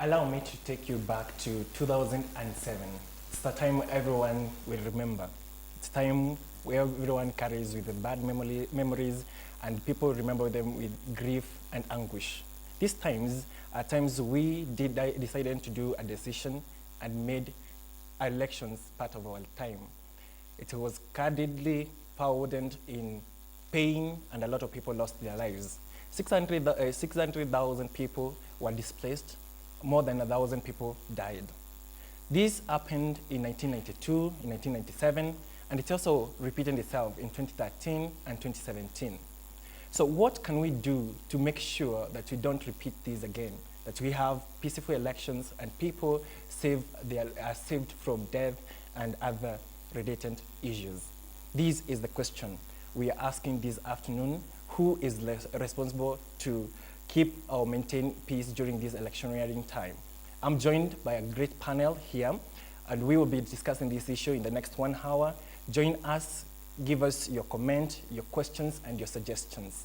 Allow me to take you back to 2007. It's the time everyone will remember. It's time where everyone carries with the bad memories and people remember them with grief and anguish. These times are times we decided to do a decision and made elections part of our time. It was candidly powdered in pain and a lot of people lost their lives. 600,000 people were displaced, more than 1,000 people died. This happened in 1992, in 1997, and it also repeated itself in 2013 and 2017. So what can we do to make sure that we don't repeat this again, that we have peaceful elections and people are saved from death and other related issues? This is the question we are asking this afternoon. Who is responsible to keep or maintain peace during this electioneering time? I'm joined by a great panel here, and we will be discussing this issue in the next 1 hour. Join us, give us your comment, your questions, and your suggestions.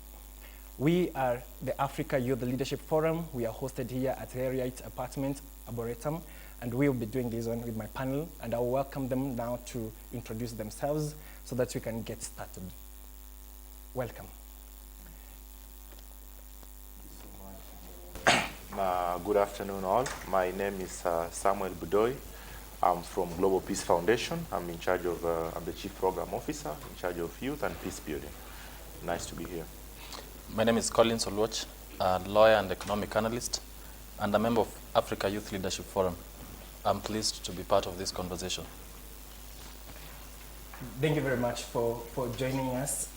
We are the Africa Youth Leadership Forum. We are hosted here at Harriet Apartment, Arboretum, and we will be doing this one with my panel, and I'll welcome them now to introduce themselves so that we can get started. Welcome. Good afternoon all. My name is Samuel Budoy. I'm from Global Peace Foundation. I'm in charge of, I'm the Chief Program Officer in charge of youth and peace building. Nice to be here. My name is Colin Solwach, a lawyer and economic analyst, and a member of Africa Youth Leadership Forum. I'm pleased to be part of this conversation. Thank you very much for joining us.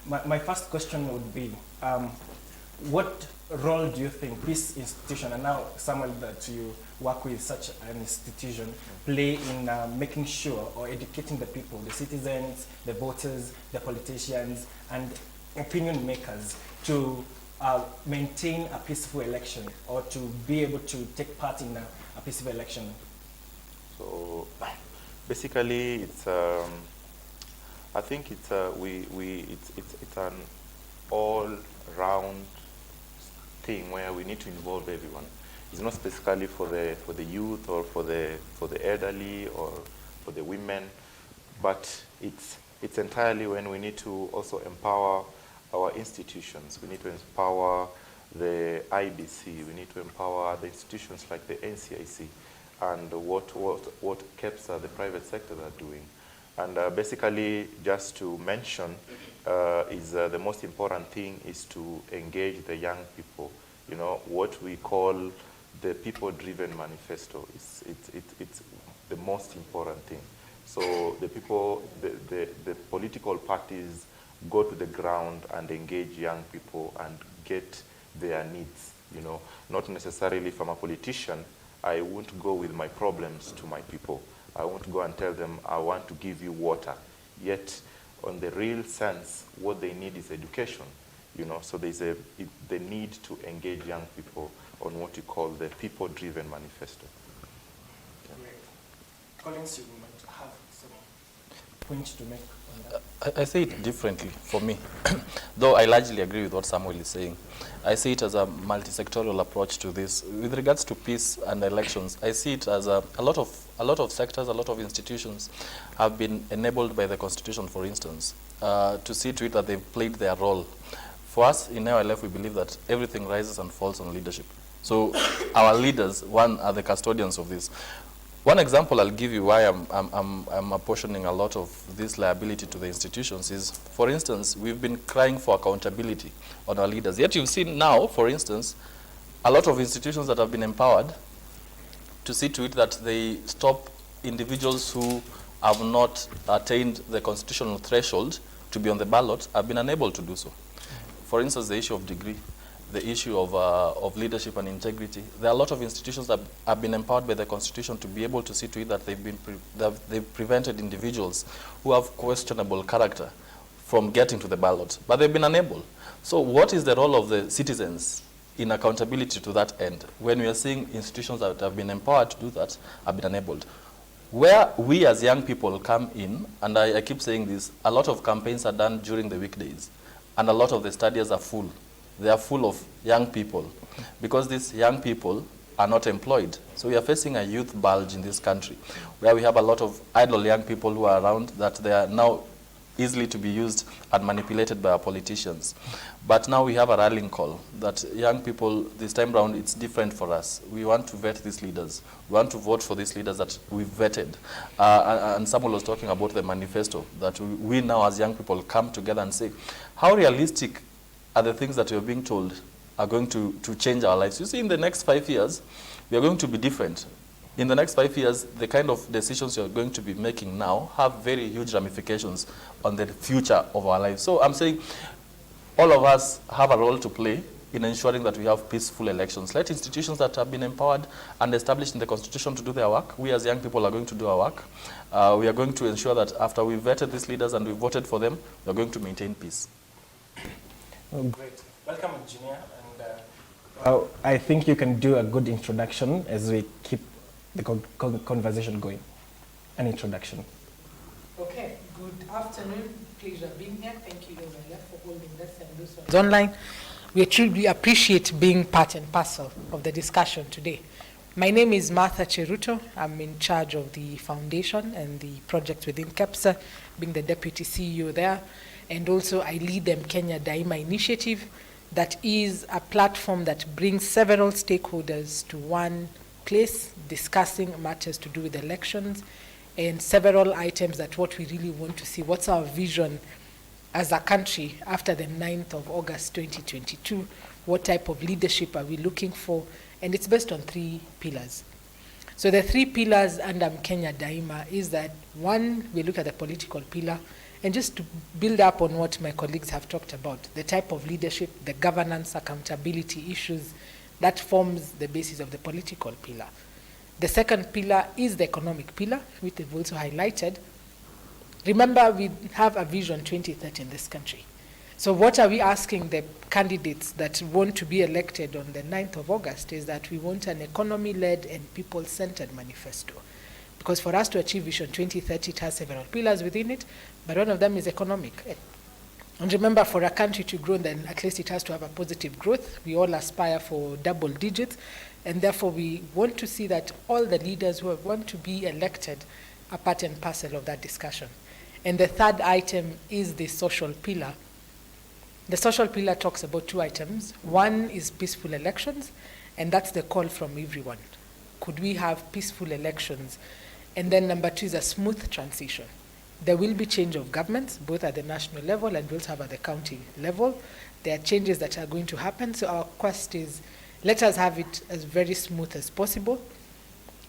My first question would be, what role do you think this institution, and now Samuel, that you work with such an institution, play in making sure or educating the people, the citizens, the voters, the politicians, and opinion makers to maintain a peaceful election or to be able to take part in a peaceful election? So basically, it's I think it's it's an all-round thing where we need to involve everyone. It's not specifically for the youth or for the elderly or for the women, but it's entirely when we need to also empower our institutions. We need to empower the IBC. We need to empower the institutions like the NCIC and what KEPSA, the private sector, are doing. And basically, just to mention, the most important thing is to engage the young people. You know, what we call the people-driven manifesto. It's the most important thing. So the people, the political parties go to the ground and engage young people and get their needs, you know. Not necessarily from a politician. I won't go with my problems to my people. I won't go and tell them, I want to give you water. Yet, on the real sense, what they need is education. You know, so there's the need to engage young people on what you call the people-driven manifesto. Great. Collins, you might have some points to make on that. I say it differently for me, though I largely agree with what Samuel is saying. I see it as a multi-sectoral approach to this. With regards to peace and elections, I see it as a lot of sectors, a lot of institutions have been enabled by the Constitution, for instance, to see to it that they've played their role. For us in NLF, we believe that everything rises and falls on leadership. So our leaders, are the custodians of this. One example I'll give you why I'm apportioning a lot of this liability to the institutions is, for instance, we've been crying for accountability on our leaders. Yet you've seen now, for instance, a lot of institutions that have been empowered to see to it that they stop individuals who have not attained the constitutional threshold to be on the ballot have been unable to do so. For instance, the issue of degree, the issue of leadership and integrity. There are a lot of institutions that have been empowered by the Constitution to be able to see to it that they've prevented individuals who have questionable character from getting to the ballot, but they've been unable. So what is the role of the citizens in accountability to that end when we are seeing institutions that have been empowered to do that have been enabled? Where we as young people come in, and I keep saying this, a lot of campaigns are done during the weekdays, and a lot of the stadiums are full. They are full of young people, because these young people are not employed. So we are facing a youth bulge in this country, where we have a lot of idle young people who are around that they are now easily to be used and manipulated by our politicians. But now we have a rallying call that young people, this time round, it's different for us. We want to vet these leaders. We want to vote for these leaders that we've vetted. And someone was talking about the manifesto, that we now as young people come together and say, how realistic are the things that we're being told are going to change our lives? You see, in the next 5 years, we are going to be different. In the next 5 years, the kind of decisions you're going to be making now have very huge ramifications on the future of our lives. So I'm saying all of us have a role to play in ensuring that we have peaceful elections. Let institutions that have been empowered and established in the Constitution to do their work. We as young people are going to do our work. We are going to ensure that after we've vetted these leaders and we've voted for them, we're going to maintain peace. Oh, great. Welcome, Engineer. And I think you can do a good introduction as we keep the conversation going. An introduction. Okay, good afternoon. Pleasure being here. Thank you, Rosalia, for holding this and those ones online. We truly appreciate being part and parcel of the discussion today. My name is Martha Cheruto. I'm in charge of the foundation and the projects within KEPSA, being the deputy CEO there. And also I lead the Kenya Daima initiative, that is a platform that brings several stakeholders to one place, discussing matters to do with elections and several items that what we really want to see. What's our vision as a country after the 9th of August 2022? What type of leadership are we looking for? And it's based on 3 pillars. So the 3 pillars under Kenya Daima is that, one, we look at the political pillar, and just to build up on what my colleagues have talked about, the type of leadership, the governance, accountability issues, that forms the basis of the political pillar. The second pillar is the economic pillar, which they've also highlighted. Remember, we have a vision 2030 in this country. So what are we asking the candidates that want to be elected on the 9th of August is that we want an economy-led and people-centered manifesto. Because for us to achieve Vision 2030, it has several pillars within it, but one of them is economic. And remember, for a country to grow, then at least it has to have a positive growth. We all aspire for double digits, and therefore we want to see that all the leaders who want to be elected are part and parcel of that discussion. And the third item is the social pillar. The social pillar talks about 2 items. One is peaceful elections, and that's the call from everyone. Could we have peaceful elections? And then number 2 is a smooth transition. There will be change of governments, both at the national level and we'll have at the county level. There are changes that are going to happen. So our quest is, let us have it as very smooth as possible.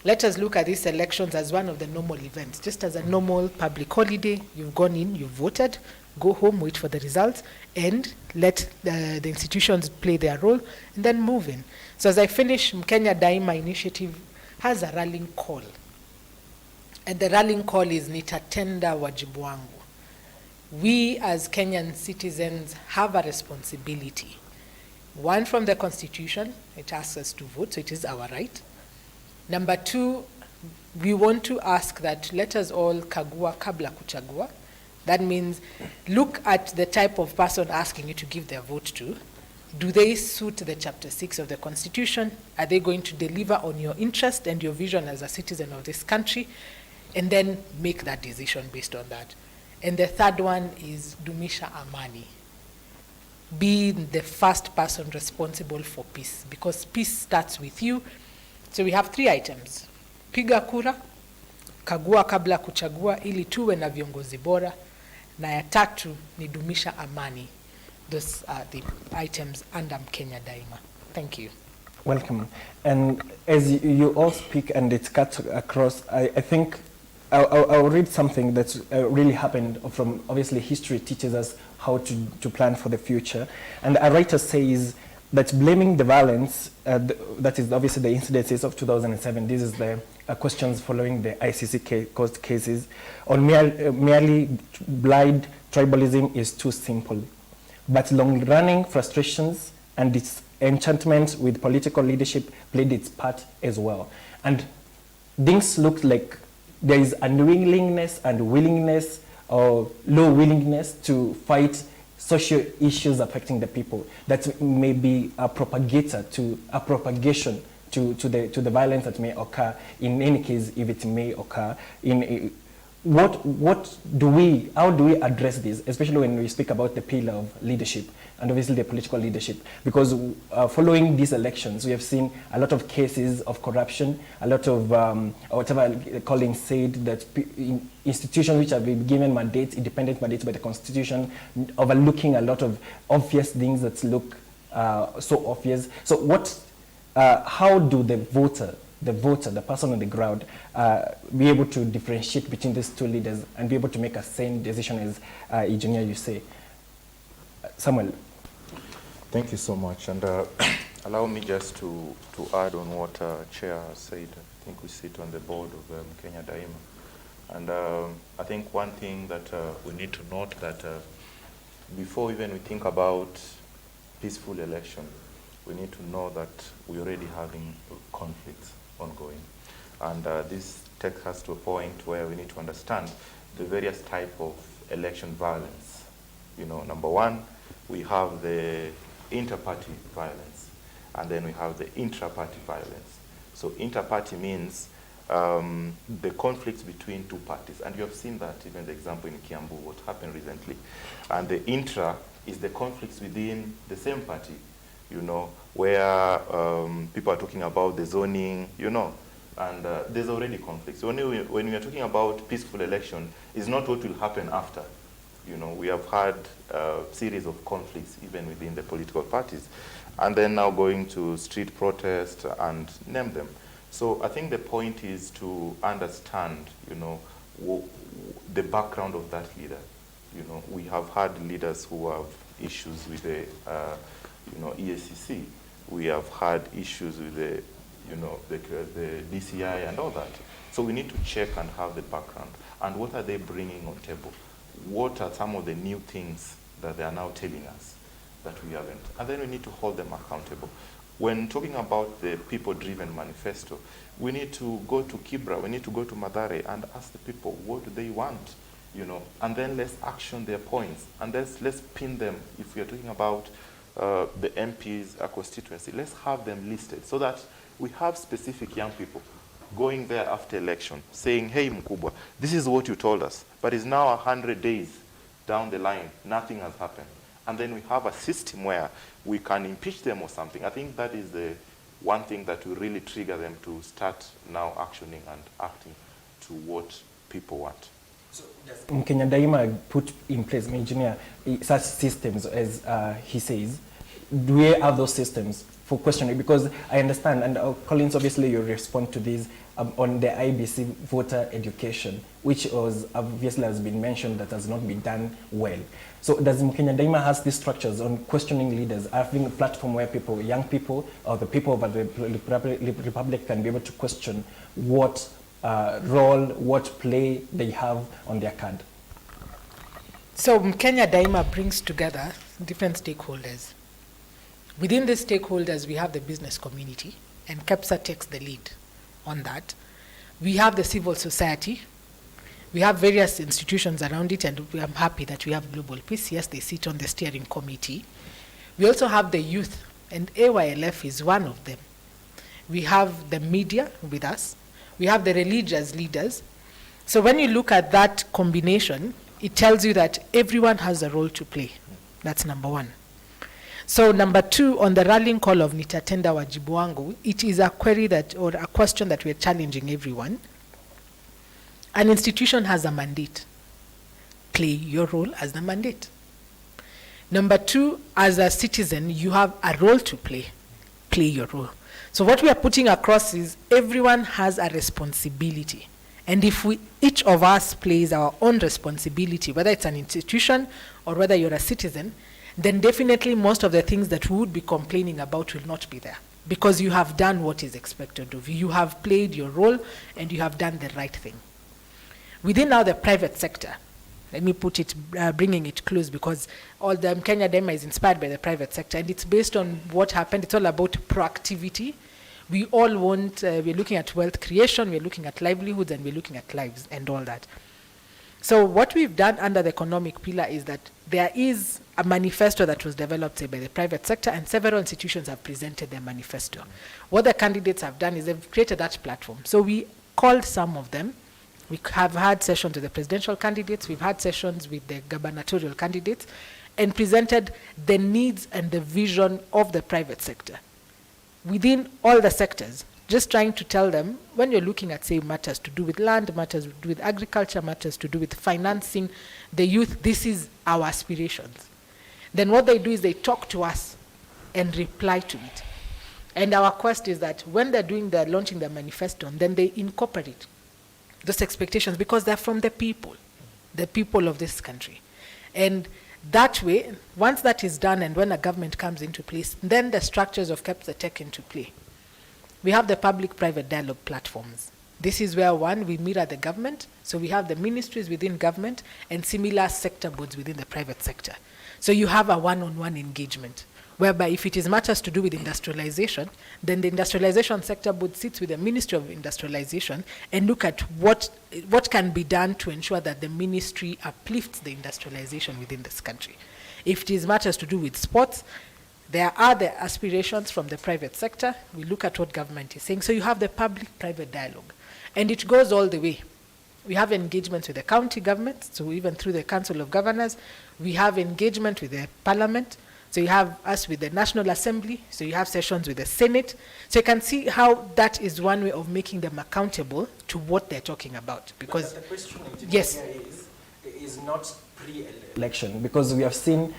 Let us look at these elections as one of the normal events, just as a normal public holiday. You've gone in, you've voted, go home, wait for the results, and let the institutions play their role, and then move in. So as I finish, Kenya Daima initiative has a rallying call. And the rallying call is nitatenda wajibu wangu. We as Kenyan citizens have a responsibility. One, from the Constitution, it asks us to vote, so it is our right. Number 2, we want to ask that let us all kagua kabla kuchagua. That means look at the type of person asking you to give their vote to. Do they suit the Chapter 6 of the Constitution? Are they going to deliver on your interest and your vision as a citizen of this country? And then make that decision based on that. And the third one is dumisha amani. Be the first person responsible for peace, because peace starts with you. So we have 3 items. Piga kura, kagua kabla kuchagua, ili tuwe na viongozi bora, na ya tatu ni dumisha amani. Those are the items under Kenya Daima. Thank you. Welcome. And as you all speak and it's cut across, I think I'll read something that's really happened from, obviously history teaches us how to plan for the future. And a writer says that blaming the violence, that is obviously the incidences of 2007, this is the questions following the ICC court cases, on merely blind tribalism is too simple. But long-running frustrations and disenchantment with political leadership played its part as well. And things looked like there is unwillingness and willingness or low willingness to fight social issues affecting the people. That may be a propagation to the violence that may occur, in any case, if it may occur. How do we address this, especially when we speak about the pillar of leadership and obviously the political leadership? Because following these elections, we have seen a lot of cases of corruption, a lot of whatever Colin said, that institutions which have been given mandates, independent mandates by the Constitution, overlooking a lot of obvious things that look so obvious. So how do the voter, the person on the ground, be able to differentiate between these two leaders and be able to make a sane decision, as Engineer, you say? Samuel. Thank you so much. And allow me just to add on what Chair has said. I think we sit on the board of Kenya Daima. And I think one thing that we need to note that before even we think about peaceful election, we need to know that we're already having conflicts ongoing. And this takes us to a point where we need to understand the various type of election violence. You know, number one, we have the inter-party violence, and then we have the intra-party violence. So inter-party means the conflicts between two parties, and you have seen that even the example in Kiambu, what happened recently. And the intra is the conflicts within the same party, you know, where people are talking about the zoning, you know, and there's already conflicts. So when we are talking about peaceful election, it's not what will happen after. You know, we have had a series of conflicts even within the political parties, and then now going to street protests and name them. So I think the point is to understand, you know, the background of that leader. You know, we have had leaders who have issues with the, you know, EACC. We have had issues with the, you know, the DCI and all that. So we need to check and have the background. And what are they bringing on table? What are some of the new things that they are now telling us that we haven't? And then we need to hold them accountable. When talking about the people-driven manifesto, we need to go to Kibra, we need to go to Mathare and ask the people, what do they want? You know, and then let's action their points, and let's pin them. If we are talking about the MPs, a constituency, let's have them listed so that we have specific young people going there after election saying, hey, Mkubwa, this is what you told us, but it's now 100 days down the line, nothing has happened. And then we have a system where we can impeach them or something. I think that is the one thing that will really trigger them to start now actioning and acting to what people want. So does Kenya Daima put in place, Engineer, such systems as he says? Do we have those systems for questioning? Because I understand, and Collins, obviously you respond to this on the IBC voter education, which was obviously has been mentioned that has not been done well. So does Kenya Daima has these structures on questioning leaders, having a platform where people, young people, or the people of the Republic can be able to question what role, what play they have on their card? So Kenya Daima brings together different stakeholders. Within the stakeholders, we have the business community, and KEPSA takes the lead on that. We have the civil society. We have various institutions around it, and I'm happy that we have Global Peace. Yes, they sit on the steering committee. We also have the youth, and AYLF is one of them. We have the media with us. We have the religious leaders. So when you look at that combination, it tells you that everyone has a role to play. That's number one. So number two, on the rallying call of Nitatenda Wajibu Wangu, it is a query that, or a question that we're challenging everyone. An institution has a mandate. Play your role as the mandate. Number two, as a citizen, you have a role to play. Play your role. So what we are putting across is everyone has a responsibility. And if each of us plays our own responsibility, whether it's an institution or whether you're a citizen, then definitely most of the things that we would be complaining about will not be there, because you have done what is expected of you. You have played your role and you have done the right thing. Within now the private sector, let me put it, bringing it close, because all the Kenya Daima is inspired by the private sector, and it's based on what happened. It's all about proactivity. We all want, we're looking at wealth creation, we're looking at livelihoods, and we're looking at lives and all that. So what we've done under the economic pillar is that there is a manifesto that was developed, say, by the private sector, and several institutions have presented their manifesto. What the candidates have done is they've created that platform. So we called some of them. We have had sessions with the presidential candidates, we've had sessions with the gubernatorial candidates, and presented the needs and the vision of the private sector within all the sectors. Just trying to tell them, when you're looking at, say, matters to do with land, matters to do with agriculture, matters to do with financing the youth, this is our aspirations. Then what they do is they talk to us and reply to it. And our quest is that when they're launching their manifesto, then they incorporate those expectations because they're from the people of this country. And that way, once that is done and when a government comes into place, then the structures of KEPSA take into play. We have the public-private dialogue platforms. This is where, one, we mirror the government. So we have the ministries within government and similar sector boards within the private sector. So you have a one-on-one engagement, whereby if it is matters to do with industrialization, then the industrialization sector board sits with the Ministry of Industrialization and look at what can be done to ensure that the ministry uplifts the industrialization within this country. If it is matters to do with sports, there are the aspirations from the private sector. We look at what government is saying. So you have the public-private dialogue. And it goes all the way. We have engagements with the county government, so even through the Council of Governors. We have engagement with the Parliament. So you have us with the National Assembly. So you have sessions with the Senate. So you can see how that is one way of making them accountable to what they're talking about. Because but the question yes, is not pre-election, because we have seen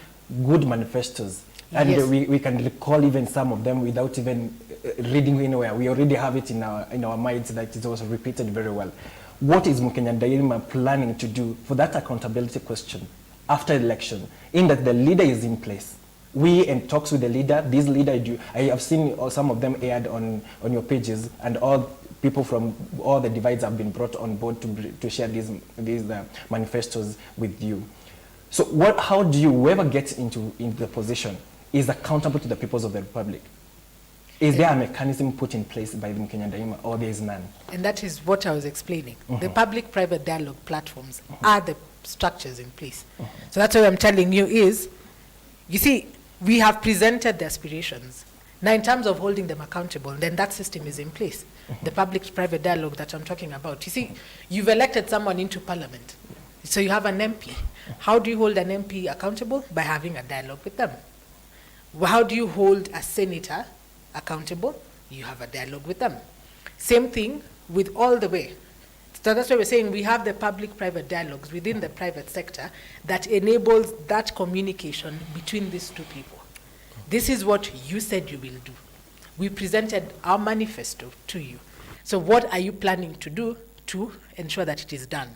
good manifestos. And yes, we can recall even some of them without even reading anywhere. We already have it in our minds that it was repeated very well. What is Mukenya Daima planning to do for that accountability question after election, in that the leader is in place? We in talks with the leader, this leader, I have seen some of them aired on your pages, and all people from all the divides have been brought on board to share these manifestos with you. So how do you, whoever gets into the position, is accountable to the peoples of the Republic? Is there a mechanism put in place by the Mukenya Daima, or there is none? And that is what I was explaining. The public-private dialogue platforms are the structures in place. So that's what I'm telling you is, you see, we have presented the aspirations. Now, in terms of holding them accountable, then that system is in place. The public-private dialogue that I'm talking about. You see, you've elected someone into parliament. So you have an MP. How do you hold an MP accountable? By having a dialogue with them. How do you hold a senator accountable? You have a dialogue with them. Same thing with all the way. So that's why we're saying we have the public-private dialogues within the private sector that enables that communication between these two people. This is what you said you will do. We presented our manifesto to you. So what are you planning to do to ensure that it is done?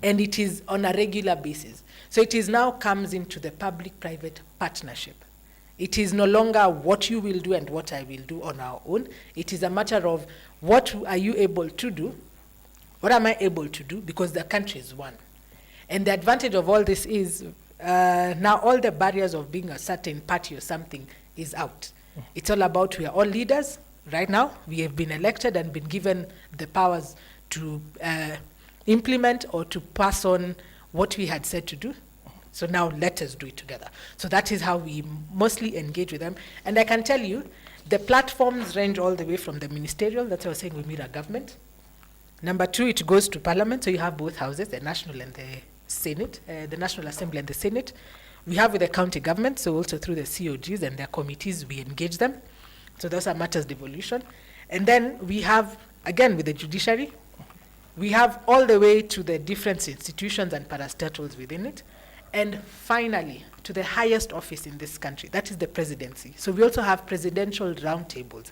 And it is on a regular basis. So it is now comes into the public-private partnership. It is no longer what you will do and what I will do on our own. It is a matter of what are you able to do, what am I able to do, because the country is one. And the advantage of all this is now all the barriers of being a certain party or something is out. It's all about we are all leaders. Right now, we have been elected and been given the powers to implement or to pass on what we had said to do. So now let us do it together. So that is how we mostly engage with them. And I can tell you, the platforms range all the way from the ministerial, that's what I was saying, we mirror government. Number two, it goes to parliament, so you have both houses, the national and the Senate, the National Assembly and the Senate. We have with the county government, so also through the COGs and their committees, we engage them. So those are matters devolution. And then we have, again, with the judiciary, we have all the way to the different institutions and parastatals within it. And finally, to the highest office in this country, that is the presidency. So we also have presidential roundtables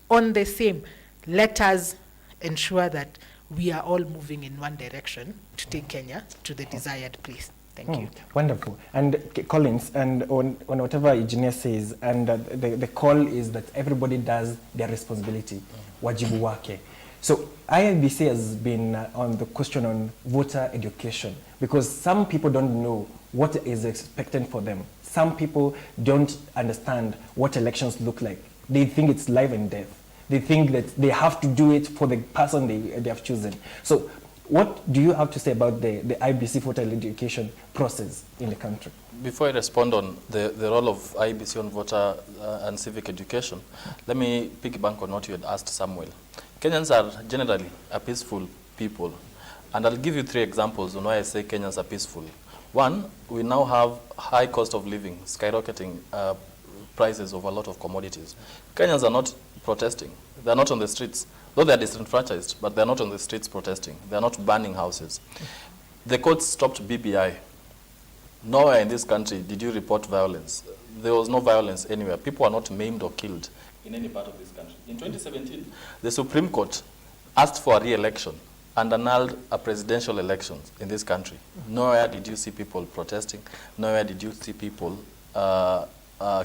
on the same. Let us ensure that we are all moving in one direction to take Kenya to the desired place. Thank you. Wonderful. And Collins, and on whatever engineer says, and the call is that everybody does their responsibility, wajibu wake. So IIBC has been on the question on voter education, because some people don't know what is expected for them. Some people don't understand what elections look like. They think it's life and death. They think that they have to do it for the person they have chosen. So What do you have to say about the IBC voter education process in the country? Before I respond on the role of IBC on voter and civic education, let me piggyback on what you had asked, Samuel. Kenyans are generally a peaceful people, and I'll give you 3 examples on why I say Kenyans are peaceful. One, we now have high cost of living, skyrocketing prices of a lot of commodities. Kenyans are not protesting. They're not on the streets. Though they're disenfranchised, but they're not on the streets protesting. They're not burning houses. The courts stopped BBI. Nowhere in this country did you report violence. There was no violence anywhere. People are not maimed or killed in any part of this country. In 2017, the Supreme Court asked for a re-election and annulled a presidential election in this country. Nowhere did you see people protesting. Nowhere did you see people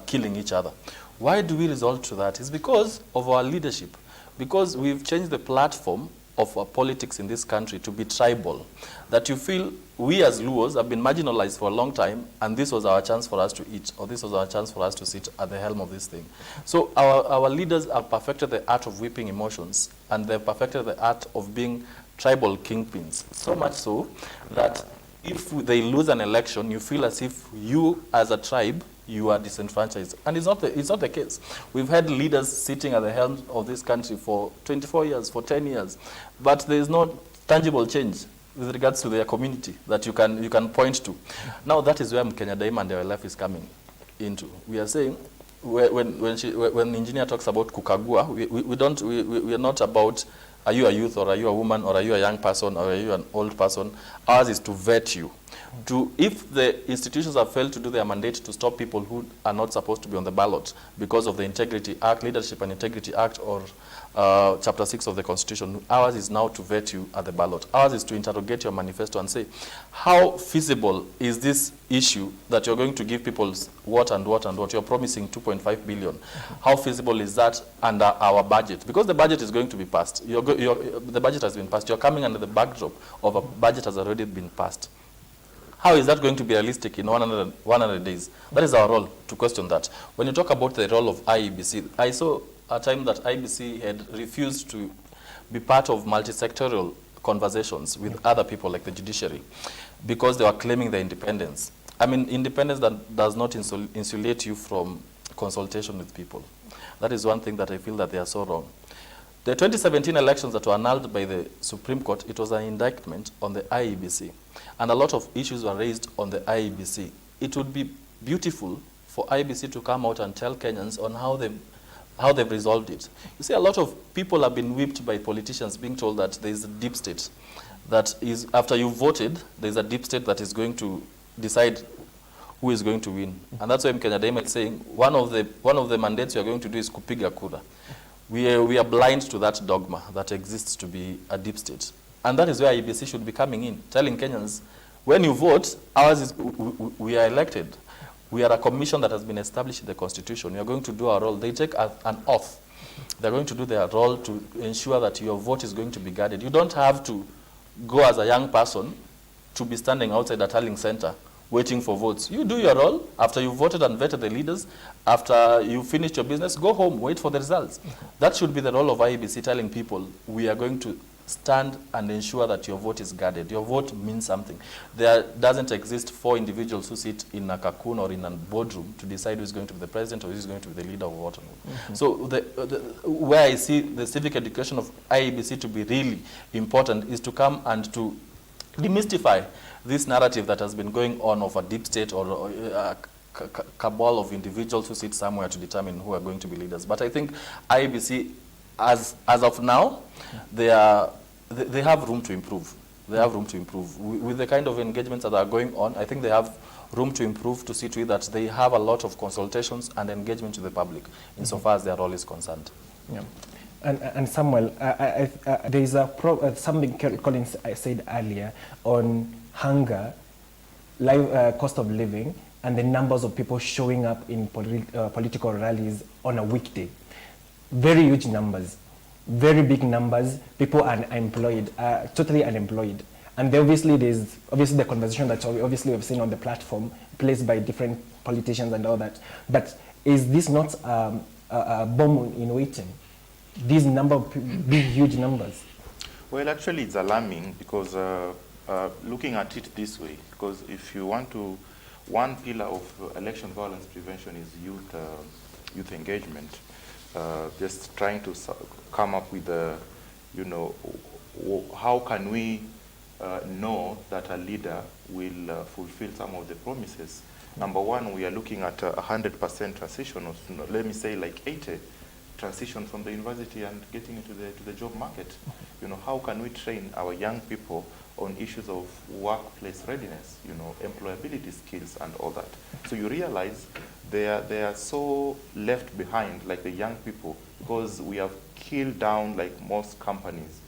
killing each other. Why do we resort to that? It's because of our leadership. Because we've changed the platform of our politics in this country to be tribal, that you feel we as Luos have been marginalized for a long time, and this was our chance for us to eat, or this was our chance for us to sit at the helm of this thing. So our leaders have perfected the art of whipping emotions, and they've perfected the art of being tribal kingpins, so much so that if they lose an election, you feel as if you as a tribe, you are disenfranchised. And it's not the case. We've had leaders sitting at the helm of this country for 24 years, for 10 years, but there is no tangible change with regards to their community that you can point to. Now that is where Mkenya Daima and LF is coming into. We are saying, when engineer talks about kukagua, we are not about, are you a youth, or are you a woman, or are you a young person, or are you an old person? Ours is to vet you. If the institutions have failed to do their mandate to stop people who are not supposed to be on the ballot because of the Integrity Act, Leadership and Integrity Act, or Chapter 6 of the Constitution, ours is now to vet you at the ballot. Ours is to interrogate your manifesto and say, how feasible is this issue that you're going to give people what and what and what? You're promising 2.5 billion. How feasible is that under our budget? Because the budget is going to be passed. The budget has been passed. You're coming under the backdrop of a budget has already been passed. How is that going to be realistic in 100 days? That is our role, to question that. When you talk about the role of IEBC, I saw a time that IEBC had refused to be part of multi-sectorial conversations with other people like the judiciary because they were claiming their independence. I mean, independence that does not insulate you from consultation with people. That is one thing that I feel that they are so wrong. The 2017 elections that were annulled by the Supreme Court, it was an indictment on the IEBC. And a lot of issues were raised on the IEBC. It would be beautiful for IEBC to come out and tell Kenyans on how they've resolved it. You see, a lot of people have been whipped by politicians being told that there is a deep state. That is, after you've voted, there is a deep state that is going to decide who is going to win. And that's why Mkenya Daima is saying one of the mandates we are going to do is kupiga kura. We are blind to that dogma that exists to be a deep state. And that is where IEBC should be coming in, telling Kenyans, when you vote, ours is, we are elected. We are a commission that has been established in the Constitution. We are going to do our role. They take an oath. They're going to do their role to ensure that your vote is going to be guarded. You don't have to go as a young person to be standing outside a tallying center waiting for votes. You do your role. After you've voted and vetted the leaders, after you finish your business, go home, wait for the results. That should be the role of IEBC, telling people, we are going to stand and ensure that your vote is guarded. Your vote means something. There doesn't exist 4 individuals who sit in a cocoon or in a boardroom to decide who is going to be the president or who is going to be the leader of what. So where I see the civic education of IEBC to be really important is to come and to demystify this narrative that has been going on of a deep state or a cabal of individuals who sit somewhere to determine who are going to be leaders. But I think IEBC, as of now, they have room to improve. They have room to improve. With the kind of engagements that are going on, I think they have room to improve to see to it that they have a lot of consultations and engagement to the public insofar as their role is concerned. Yeah. And Samuel, there is something Colin said earlier on hunger, cost of living, and the numbers of people showing up in political rallies on a weekday. Very huge numbers, very big numbers. People are unemployed, totally unemployed. And obviously there's the conversation that obviously we've seen on the platform placed by different politicians and all that. But is this not a bomb in waiting? These big, huge numbers. Well, actually, it's alarming because looking at it this way, because if you want to, one pillar of election violence prevention is youth engagement. Just trying to come up with how can we know that a leader will fulfill some of the promises. Number one, we are looking at 100% transition, or let me say like 80 transition from the university and getting into the job market. How can we train our young people on issues of workplace readiness, employability skills and all that. So you realize they are so left behind, like the young people, because we have killed down like most companies,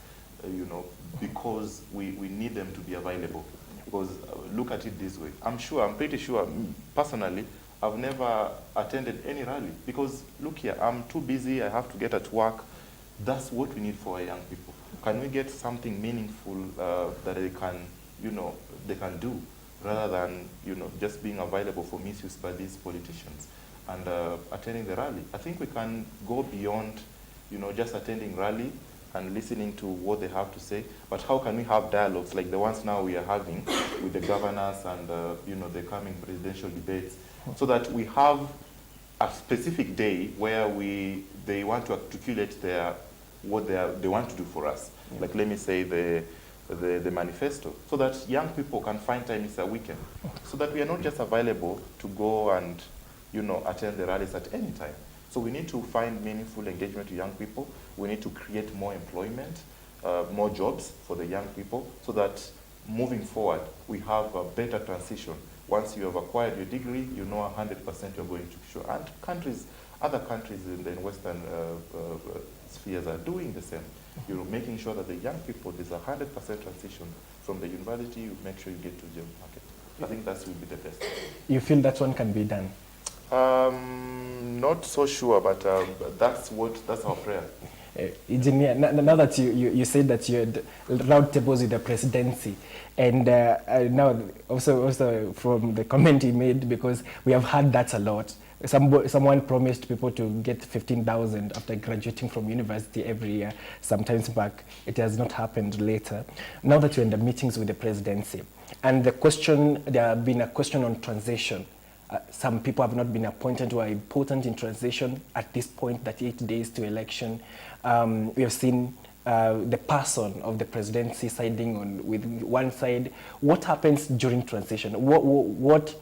because we need them to be available. Because look at it this way. I'm pretty sure, personally, I've never attended any rally because look here, I'm too busy, I have to get at work. That's what we need for our young people. Can we get something meaningful that they can do rather than just being available for misuse by these politicians and attending the rally? I think we can go beyond just attending rally and listening to what they have to say, but how can we have dialogues like the ones now we are having with the governors and the coming presidential debates, so that we have a specific day where they want to articulate what they want to do for us. Yeah. Like let me say the manifesto, so that young people can find time. It's a weekend, so that we are not just available to go and attend the rallies at any time. So we need to find meaningful engagement to young people. We need to create more employment, more jobs for the young people, so that moving forward, we have a better transition. Once you have acquired your degree, 100% you're going to show. And other countries in the Western spheres are doing the same. Making sure that the young people, there's 100% transition from the university, you make sure you get to the job market. I think that will be the best. You feel that one can be done? Not so sure, but that's our prayer. Engineer, now that you said that you had round tables with the presidency, and now also from the comment you made, because we have heard that a lot. Someone promised people to get 15,000 after graduating from university every year. Sometimes back, it has not happened later. Now that you're in the meetings with the presidency, and there have been a question on transition. Some people have not been appointed who are important in transition at this point, 38 days to election. We have seen the person of the presidency siding with one side. What happens during transition? What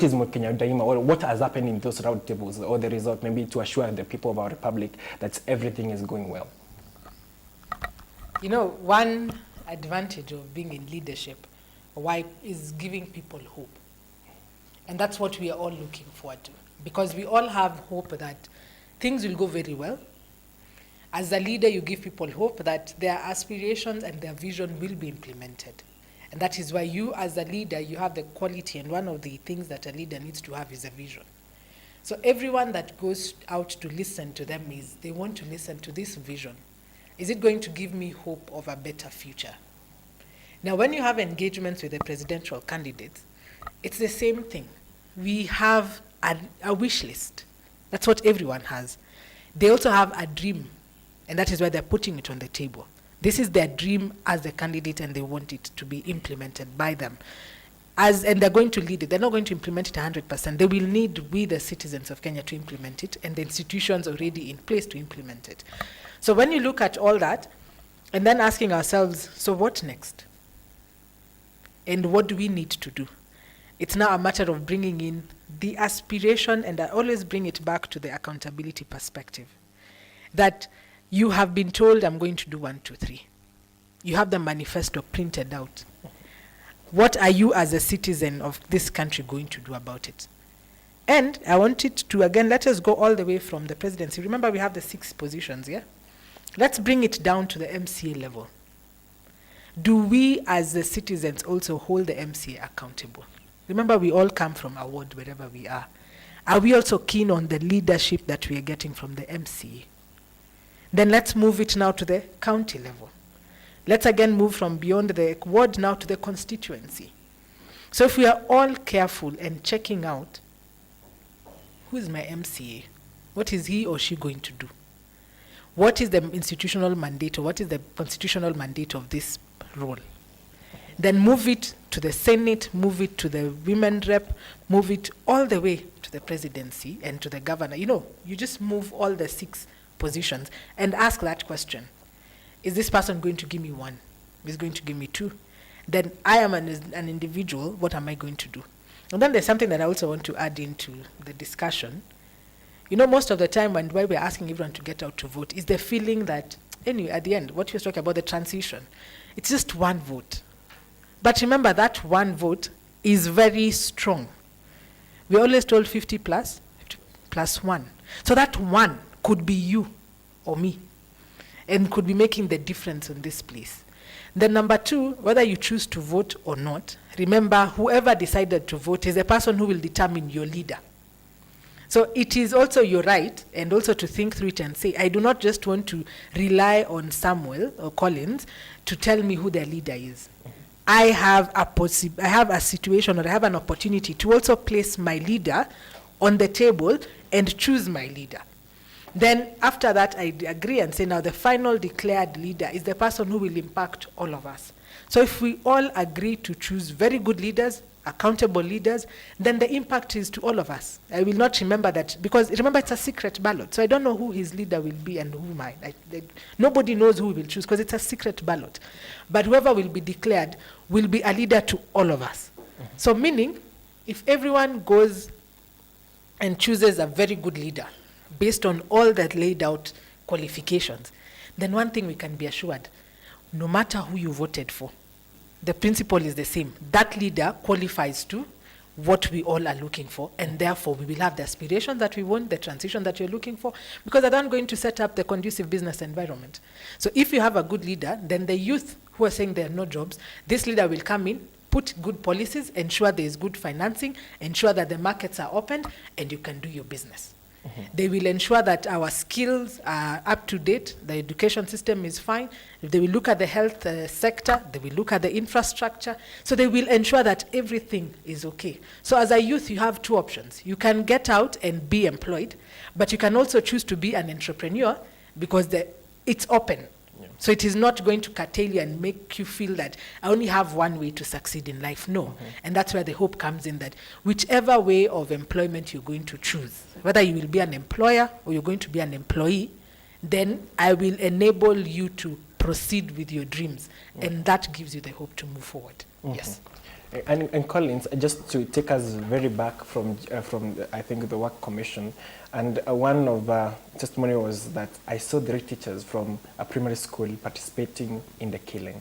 is Mkenya Daima, or what has happened in those round tables, or the result, maybe to assure the people of our republic that everything is going well? One advantage of being in leadership is giving people hope. And that's what we are all looking forward to, because we all have hope that things will go very well. As a leader, you give people hope that their aspirations and their vision will be implemented. And that is why you, as a leader, you have the quality, and one of the things that a leader needs to have is a vision. So everyone that goes out to listen to them they want to listen to this vision. Is it going to give me hope of a better future? Now, when you have engagements with the presidential candidates, it's the same thing. We have a wish list. That's what everyone has. They also have a dream, and that is why they're putting it on the table. This is their dream as the candidate, and they want it to be implemented by them. And they're going to lead it. They're not going to implement it 100%. They will need we, the citizens of Kenya, to implement it, and the institutions already in place to implement it. So when you look at all that, and then asking ourselves, so what next? And what do we need to do? It's now a matter of bringing in the aspiration, and I always bring it back to the accountability perspective. That you have been told, I'm going to do 1, 2, 3. You have the manifesto printed out. What are you as a citizen of this country going to do about it? And I want it to, again, let us go all the way from the presidency. Remember, we have the 6 positions, yeah? Let's bring it down to the MCA level. Do we as the citizens also hold the MCA accountable? Remember, we all come from a ward wherever we are. Are we also keen on the leadership that we are getting from the MCA? Then let's move it now to the county level. Let's again move from beyond the ward now to the constituency. So if we are all careful and checking out, who is my MCA? What is he or she going to do? what is the institutional mandate or what is the constitutional mandate of this role? Then move it to the Senate, move it to the women rep, move it all the way to the presidency and to the governor. You know, you just move all the 6 positions and ask that question. Is this person going to give me 1? Is going to give me 2? Then I am an individual, what am I going to do? And then there's something that I also want to add into the discussion. You know, most of the time and why we're asking everyone to get out to vote is the feeling that, anyway, at the end, what you're talking about, the transition, it's just 1 vote. But remember, that 1 vote is very strong. We're always told 50 plus 1. So that 1 could be you or me and could be making the difference in this place. Then number 2, whether you choose to vote or not, remember, whoever decided to vote is the person who will determine your leader. So it is also your right, and also to think through it and say, I do not just want to rely on Samuel or Collins to tell me who their leader is. I have a situation, or I have an opportunity to also place my leader on the table and choose my leader. Then after that, I agree and say, now the final declared leader is the person who will impact all of us. So if we all agree to choose very good leaders, accountable leaders, then the impact is to all of us. I will not remember that, because remember, it's a secret ballot. So I don't know who his leader will be and who mine. Nobody knows who we will choose because it's a secret ballot. But whoever will be declared will be a leader to all of us. So meaning, if everyone goes and chooses a very good leader based on all that laid out qualifications, then one thing we can be assured, no matter who you voted for, the principle is the same. That leader qualifies to what we all are looking for, and therefore we will have the aspiration that we want, the transition that you're looking for, because they're not going to set up the conducive business environment. So if you have a good leader, then the youth who are saying there are no jobs, this leader will come in, put good policies, ensure there is good financing, ensure that the markets are opened, and you can do your business. They will ensure that our skills are up to date, the education system is fine. They will look at the health sector, they will look at the infrastructure. So they will ensure that everything is okay. So as a youth, you have 2 options. You can get out and be employed, but you can also choose to be an entrepreneur because it's open. So it is not going to curtail you and make you feel that I only have one way to succeed in life. No. And that's where the hope comes in, that whichever way of employment you're going to choose, whether you will be an employer or you're going to be an employee, then I will enable you to proceed with your dreams. And that gives you the hope to move forward. Yes. And Collins, just to take us very back from I think the Work Commission, and one of testimony was that I saw 3 teachers from a primary school participating in the killing.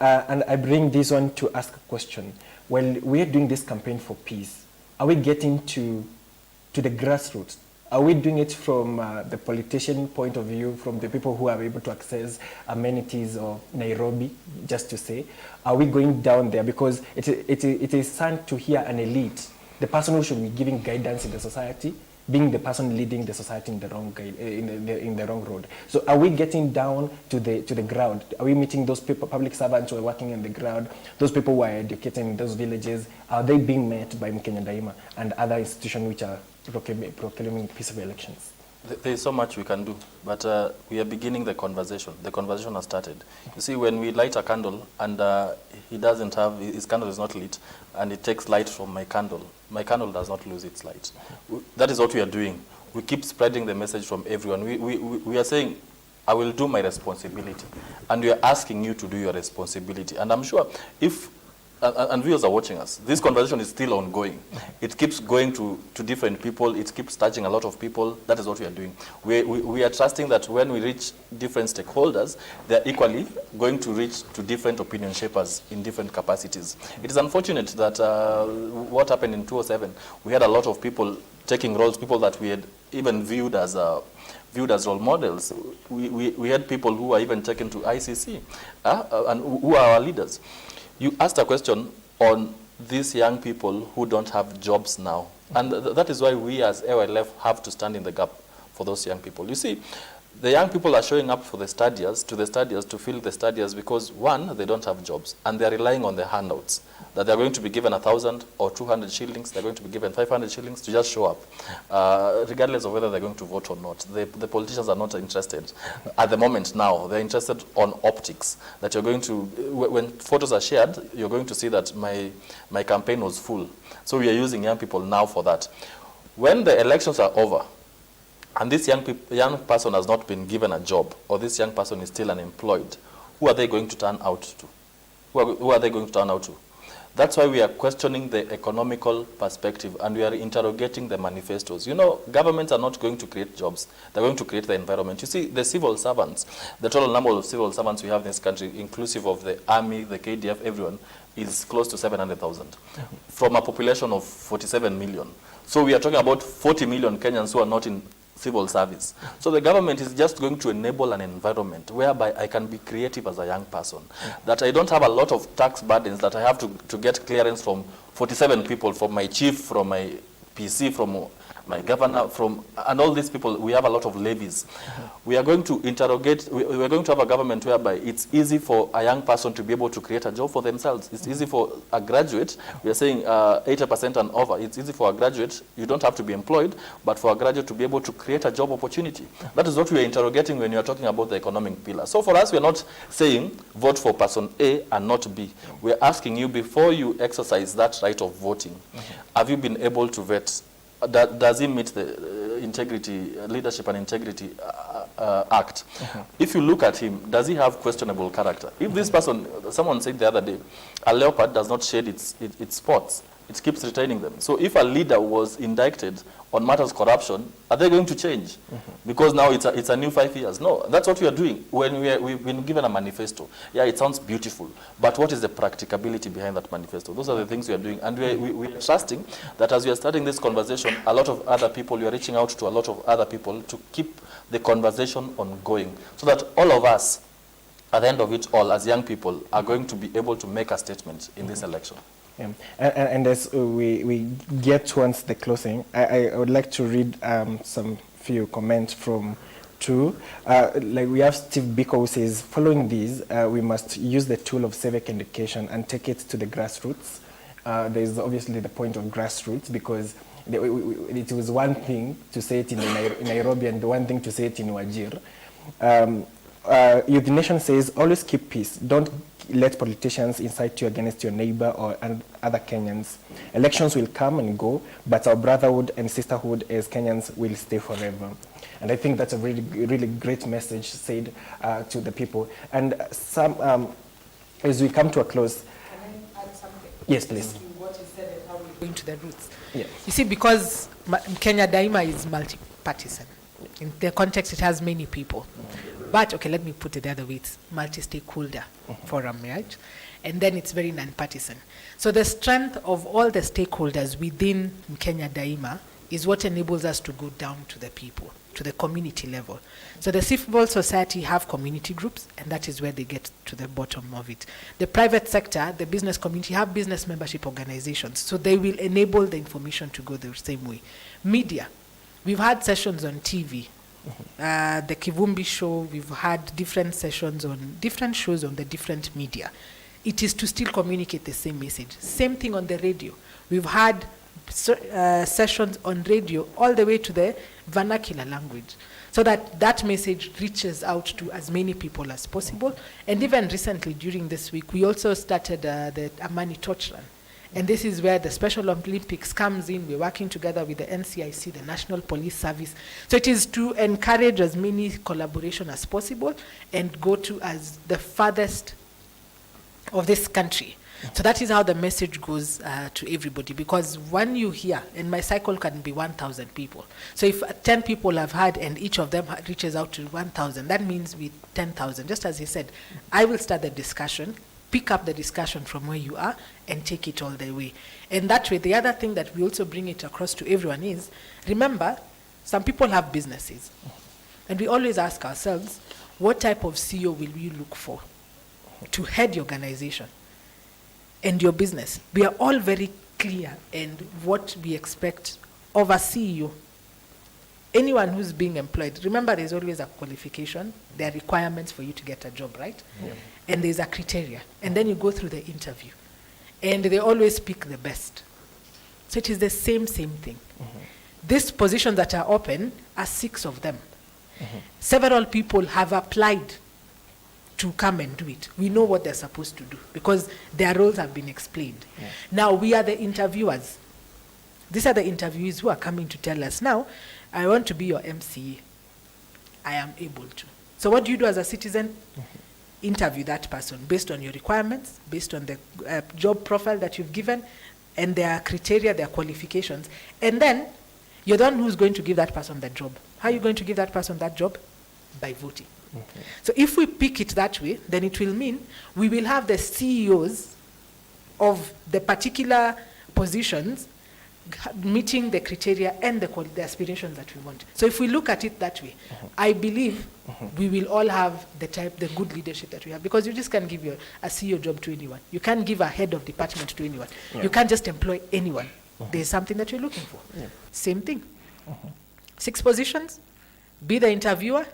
And I bring this one to ask a question. Well, we are doing this campaign for peace. Are we getting to the grassroots? Are we doing it from the politician point of view, from the people who are able to access amenities of Nairobi, just to say? Are we going down there? Because it is sad to hear an elite, the person who should be giving guidance in the society, being the person leading the society in the wrong in the wrong road. So are we getting down to the ground? Are we meeting those people, public servants who are working on the ground, those people who are educating in those villages? Are they being met by Mkenya Daima and other institutions which are proclaiming peaceful elections? There is so much we can do, but we are beginning the conversation. The conversation has started. You see, when we light a candle and he doesn't have, his candle is not lit, and it takes light from my candle does not lose its light. That is what we are doing. We keep spreading the message from everyone. We are saying, I will do my responsibility, and we are asking you to do your responsibility. And I'm sure if and viewers are watching us, this conversation is still ongoing. It keeps going to different people. It keeps touching a lot of people. That is what we are doing. We are trusting that when we reach different stakeholders, they're equally going to reach to different opinion shapers in different capacities. It is unfortunate that what happened in 2007, we had a lot of people taking roles, people that we had even viewed as role models. We had people who were even taken to ICC and who are our leaders. You asked a question on these young people who don't have jobs now. And that is why we as AYLF have to stand in the gap for those young people. You see, The young people are showing up for the stadiums, to fill the stadiums because, one, they don't have jobs, and they're relying on the handouts, that they're going to be given 1,000 or 200 shillings, they're going to be given 500 shillings to just show up, regardless of whether they're going to vote or not. The politicians are not interested at the moment now. They're interested on optics, that you're going to, when photos are shared, you're going to see that my campaign was full. So we are using young people now for that. When the elections are over, and this young person has not been given a job, or this young person is still unemployed, who are they going to turn out to? Who are they going to turn out to? That's why we are questioning the economical perspective, and we are interrogating the manifestos. You know, governments are not going to create jobs. They're going to create the environment. You see, the civil servants, the total number of civil servants we have in this country, inclusive of the army, the KDF, everyone, is close to 700,000 from a population of 47 million. So we are talking about 40 million Kenyans who are not in civil service. So the government is just going to enable an environment whereby I can be creative as a young person, that I don't have a lot of tax burdens, that I have to get clearance from 47 people, from my chief, from my PC, from my governor, and all these people. We have a lot of levies. We are going to interrogate, we are going to have a government whereby it's easy for a young person to be able to create a job for themselves. It's easy for a graduate, we are saying 80% and over, it's easy for a graduate, you don't have to be employed, but for a graduate to be able to create a job opportunity. That is what we are interrogating when you are talking about the economic pillar. So for us, we are not saying vote for person A and not B. We are asking you, before you exercise that right of voting, have you been able to vet? Does he meet the integrity, leadership and integrity act? If you look at him, does he have questionable character? If this person, someone said the other day, a leopard does not shed its spots, it keeps retaining them. So if a leader was indicted on matters corruption, are they going to change? Because now it's a new 5 years. No, that's what we are doing. When we've been given a manifesto, yeah, it sounds beautiful, but what is the practicability behind that manifesto? Those are the things we are doing, and we are trusting that as we are starting this conversation, a lot of other people, we are reaching out to a lot of other people to keep the conversation ongoing, so that all of us, at the end of it all, as young people, are going to be able to make a statement in this election. Yeah. And as we get towards the closing, I would like to read some few comments from two. Like we have Steve Biko who says, following these, we must use the tool of civic education and take it to the grassroots. There's obviously the point of grassroots, because it was one thing to say it in Nairobi and one thing to say it in Wajir. Youth Nation says, always keep peace. Don't let politicians incite you against your neighbor and other Kenyans. Elections will come and go, but our brotherhood and sisterhood as Kenyans will stay forever. And I think that's a really, really great message said to the people. And some, as we come to a close. Can I add something? Yes, please. To what you said and how we're going to the roots. Yeah. You see, because Kenya Daima is multi-partisan. In the context, it has many people. But, okay, let me put it the other way. It's multi-stakeholder forum, right? And then it's very non-partisan. So the strength of all the stakeholders within Kenya Daima is what enables us to go down to the people, to the community level. So the civil society have community groups, and that is where they get to the bottom of it. The private sector, the business community, have business membership organizations, so they will enable the information to go the same way. Media, we've had sessions on TV, the Kivumbi show, we've had different sessions on different shows on the different media. It is to still communicate the same message. Same thing on the radio. We've had sessions on radio all the way to the vernacular language, so that that message reaches out to as many people as possible. And even recently, during this week, we also started the Amani Torch Run. And this is where the Special Olympics comes in. We're working together with the NCIC, the National Police Service. So it is to encourage as many collaboration as possible and go to as the farthest of this country. So that is how the message goes to everybody, because when you hear, and my cycle can be 1,000 people. So if 10 people have heard and each of them reaches out to 1,000, that means with 10,000. Just as he said, I will start the discussion, pick up the discussion from where you are and take it all the way. And that way, the other thing that we also bring it across to everyone is, remember, some people have businesses. And we always ask ourselves, what type of CEO will you look for to head your organization and your business? We are all very clear in what we expect of a CEO. anyone who's being employed, remember there's always a qualification, there are requirements for you to get a job, right? Yeah. And there's a criteria. And then you go through the interview. And they always pick the best. So it is the same thing. These positions that are open are 6 of them. Several people have applied to come and do it. We know what they're supposed to do because their roles have been explained. Yeah. Now we are the interviewers. These are the interviewees who are coming to tell us, now, I want to be your MCA. I am able to. So what do you do as a citizen? Interview that person based on your requirements, based on the job profile that you've given, and their criteria, their qualifications. And then you're the one who's going to give that person that job. How are you going to give that person that job? By voting. So if we pick it that way, then it will mean we will have the CEOs of the particular positions meeting the criteria and the aspirations that we want. So if we look at it that way, I believe we will all have the good leadership that we have, because you just can't give a CEO job to anyone. You can't give a head of department to anyone. Yeah. You can't just employ anyone. There's something that you're looking for. Yeah. Same thing. 6 positions, be the interviewer,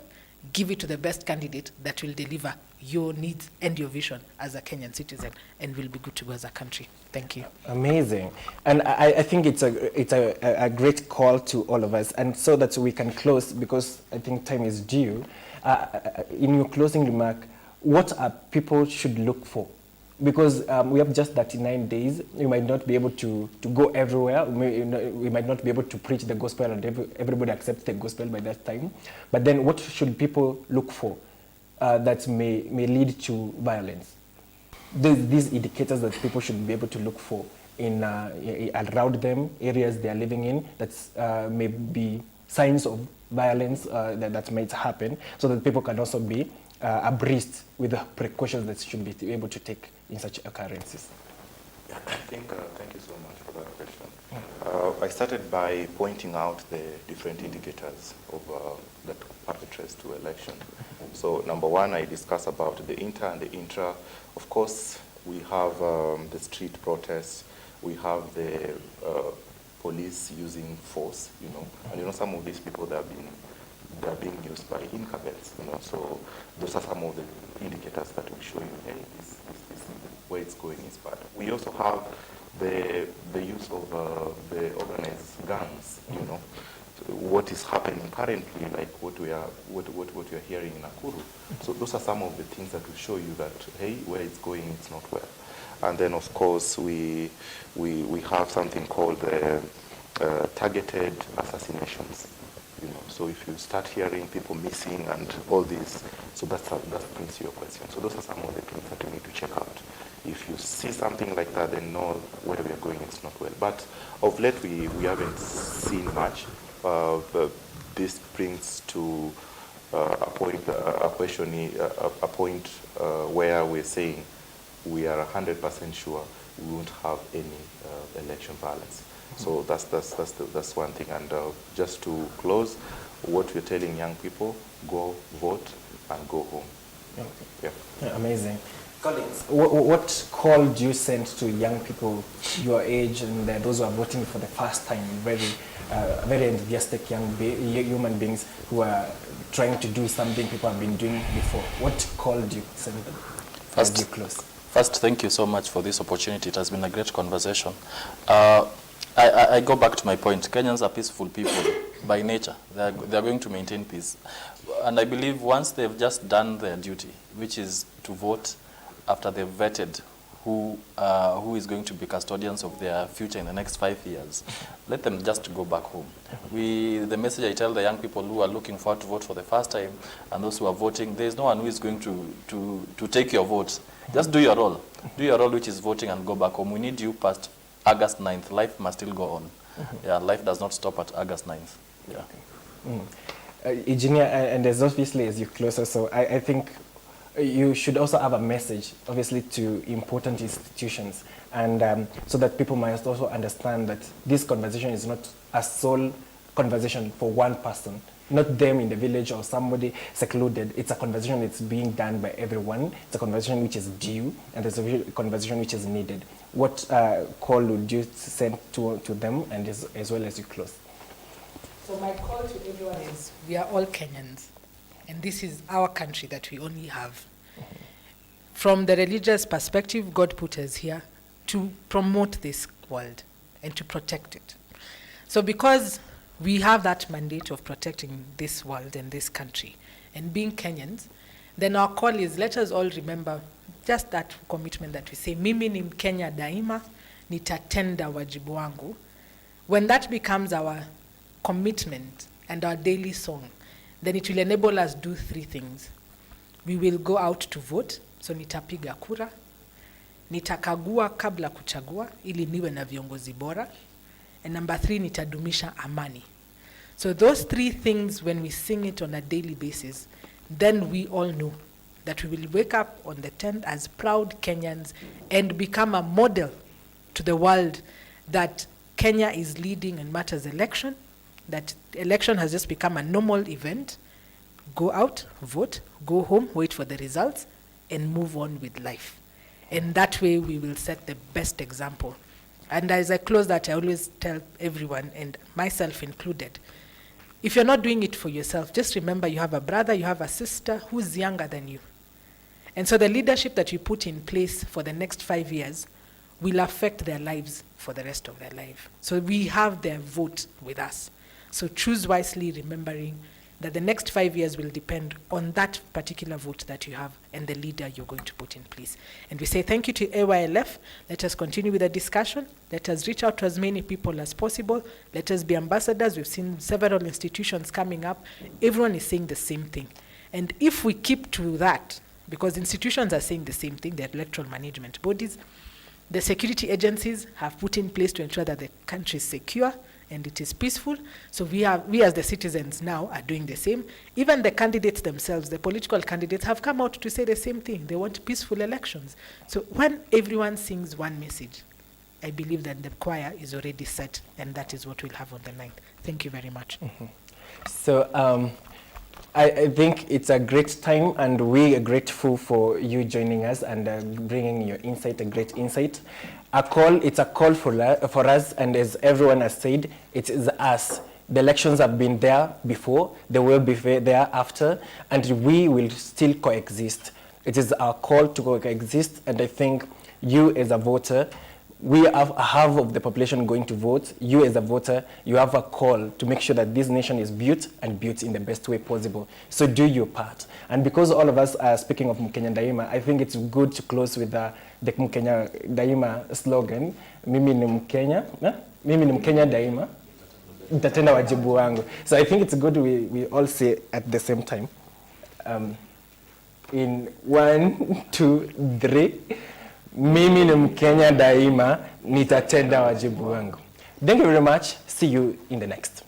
give it to the best candidate that will deliver your needs and your vision as a Kenyan citizen, and we'll be good to go as a country. Thank you. Amazing. And I think it's a great call to all of us. And so that we can close, because I think time is due, in your closing remark, what are people should look for? Because we have just 39 days. You might not be able to go everywhere. We might not be able to preach the gospel and everybody accepts the gospel by that time. But then what should people look for that may lead to violence? These indicators that people should be able to look for in around them, areas they are living in, that may be signs of violence that might happen, so that people can also be abreast with the precautions that should be able to take in such occurrences. Thank you so much for that question. I started by pointing out the different indicators of that perpetrates to election. So number 1, I discussed about the inter and the intra. Of course, we have the street protests. We have the police using force, and some of these people they're being used by incumbents, So those are some of the indicators that will show you, hey, this where it's going is bad. We also have the use of the organized gangs, what is happening currently, like what we are hearing in Nakuru. So those are some of the things that will show you that, hey, where it's going, it's not well. And then of course we have something called targeted assassinations. So if you start hearing people missing and all this, so that brings your question. So those are some of the things that you need to check out. If you see something like that, then know where we are going, it's not well. But of late, we haven't seen much. This brings to a point where we're saying we are 100% sure we won't have any election violence. So that's one thing. And just to close, what we're telling young people: go vote and go home. Okay. Yeah, amazing. Collins, what call do you send to young people your age and those who are voting for the first time, very enthusiastic human beings who are trying to do something people have been doing before? What call do you send them as you close? First, thank you so much for this opportunity. It has been a great conversation. I go back to my point. Kenyans are peaceful people by nature. They are going to maintain peace. And I believe once they've just done their duty, which is to vote after they've vetted who is going to be custodians of their future in the next 5 years, let them just go back home. The message I tell the young people who are looking forward to vote for the first time and those who are voting, there's no one who is going to take your vote. Just do your role. Do your role, which is voting, and go back home. We need you past August 9th. Life must still go on. Yeah, life does not stop at August 9th. Yeah. Engineer, and as obviously as you close also, I think you should also have a message, obviously, to important institutions, and so that people might also understand that this conversation is not a sole conversation for one person, not them in the village or somebody secluded. It's a conversation that's being done by everyone. It's a conversation which is due, and it's a conversation which is needed. What call would you send to them, and as well as you close? So my call to everyone is, we are all Kenyans, and this is our country that we only have. From the religious perspective, God put us here to promote this world and to protect it. So because we have that mandate of protecting this world and this country and being Kenyans, then our call is, let us all remember just that commitment that we say, mimi ni Mkenya daima, nitatenda wajibu wangu. When that becomes our commitment and our daily song, then it will enable us to do three things. We will go out to vote, so nitapiga kura, nitakagua kabla kuchagua, ili niwe na viongozi bora, and number 3, nitadumisha amani. So those three things, when we sing it on a daily basis, then we all know that we will wake up on the 10th as proud Kenyans and become a model to the world that Kenya is leading in matters election, that election has just become a normal event. Go out, vote, go home, wait for the results, and move on with life. And that way we will set the best example. And as I close that, I always tell everyone, and myself included, if you're not doing it for yourself, just remember you have a brother, you have a sister who's younger than you. And so the leadership that you put in place for the next 5 years will affect their lives for the rest of their life. So we have their vote with us. So choose wisely, remembering that the next 5 years will depend on that particular vote that you have and the leader you're going to put in place. And we say thank you to AYLF. Let us continue with the discussion. Let us reach out to as many people as possible. Let us be ambassadors. We've seen several institutions coming up. Everyone is saying the same thing. And if we keep to that, because institutions are saying the same thing, the electoral management bodies, the security agencies have put in place to ensure that the country is secure and it is peaceful. So we as the citizens now are doing the same. Even the candidates themselves, the political candidates, have come out to say the same thing. They want peaceful elections. So when everyone sings one message, I believe that the choir is already set, and that is what we'll have on the 9th. Thank you very much. Mm-hmm. So I think it's a great time, and we are grateful for you joining us and bringing your insight, a great insight. It's a call for us, and as everyone has said, it is us. The elections have been there before, they will be there after, and we will still coexist. It is our call to coexist, and I think you as a voter, we have a half of the population going to vote. You as a voter, you have a call to make sure that this nation is built and built in the best way possible. So do your part. And because all of us are speaking of Mkenya Daima, I think it's good to close with the Mkenya Daima slogan. Mimi ni Mkenya, Mimi ni Mkenya Daima, nitatenda wajibu wangu. So I think it's good we all say at the same time. In 1, 2, 3. Mimi ni Mkenya daima, nitatenda wajibu wangu. Thank you very much. See you in the next.